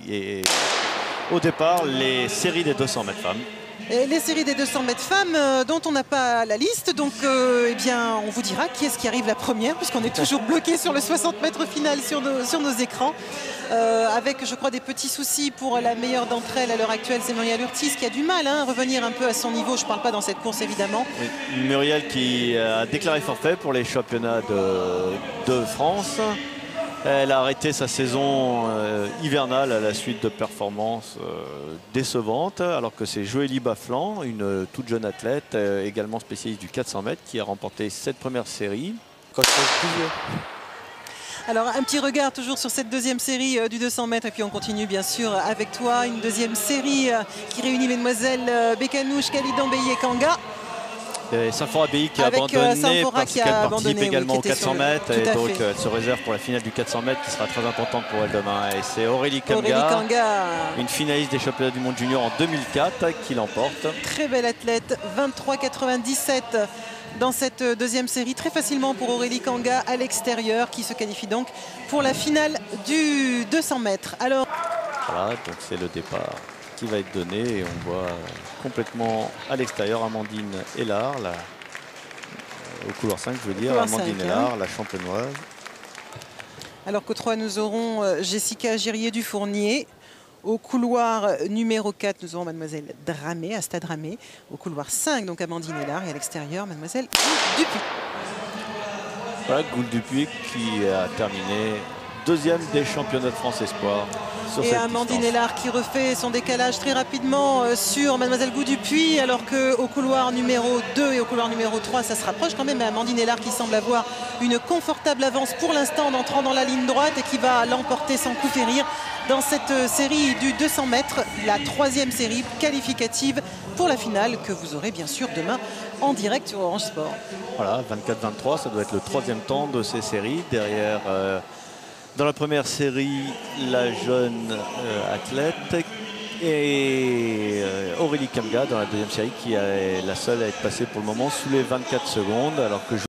Et au départ, les séries des 200 mètres femmes. Et les séries des 200 mètres femmes dont on n'a pas la liste, donc eh bien, on vous dira qui est-ce qui arrive la première, puisqu'on est toujours bloqué sur le 60 mètres final sur nos écrans, avec, je crois, des petits soucis pour la meilleure d'entre elles à l'heure actuelle, c'est Muriel Urtis qui a du mal à revenir un peu à son niveau. Je ne parle pas dans cette course, évidemment. Oui, Muriel qui a déclaré forfait pour les championnats de France. Elle a arrêté sa saison hivernale à la suite de performances décevantes, alors que c'est Joélie Baflan, une toute jeune athlète, également spécialiste du 400 mètres, qui a remporté cette première série. Alors un petit regard toujours sur cette deuxième série du 200 mètres, et puis on continue bien sûr avec toi. Une deuxième série qui réunit mesdemoiselles Bekanouche, Kalidambeye et Kanga. Saint-Fort Abbaye qui a abandonné parce qu'elle participe également au 400 mètres et donc elle se réserve pour la finale du 400 mètres qui sera très importante pour elle demain. Et c'est Aurélie Kanga, une finaliste des championnats du monde junior en 2004 qui l'emporte. Très belle athlète, 23,97 dans cette deuxième série, très facilement pour Aurélie Kanga à l'extérieur, qui se qualifie donc pour la finale du 200 mètres. Alors voilà, donc c'est le départ qui va être donné et on voit complètement à l'extérieur Amandine Hélard, au couloir 5 je veux dire, Amandine Hélard, la champenoise. Alors qu'au 3 nous aurons Jessica Girier-Dufournier. Au couloir numéro 4 nous aurons mademoiselle Dramé, Asta Dramé. Au couloir 5 donc Amandine Hélard et à l'extérieur mademoiselle Dupuis. Voilà, Gould Dupuis qui a terminé deuxième des championnats de France Espoir. Et Amandine Hélard qui refait son décalage très rapidement sur mademoiselle Gould-Dupuis, alors qu'au couloir numéro 2 et au couloir numéro 3 ça se rapproche quand même. Mais Amandine Hélard qui semble avoir une confortable avance pour l'instant en entrant dans la ligne droite et qui va l'emporter sans coup férir dans cette série du 200 mètres, la troisième série qualificative pour la finale que vous aurez bien sûr demain en direct sur Orange Sport. Voilà, 24-23, ça doit être le troisième temps de ces séries. Derrière, dans la première série, la jeune athlète et Aurélie Kanga dans la deuxième série qui est la seule à être passée pour le moment sous les 24 secondes, alors que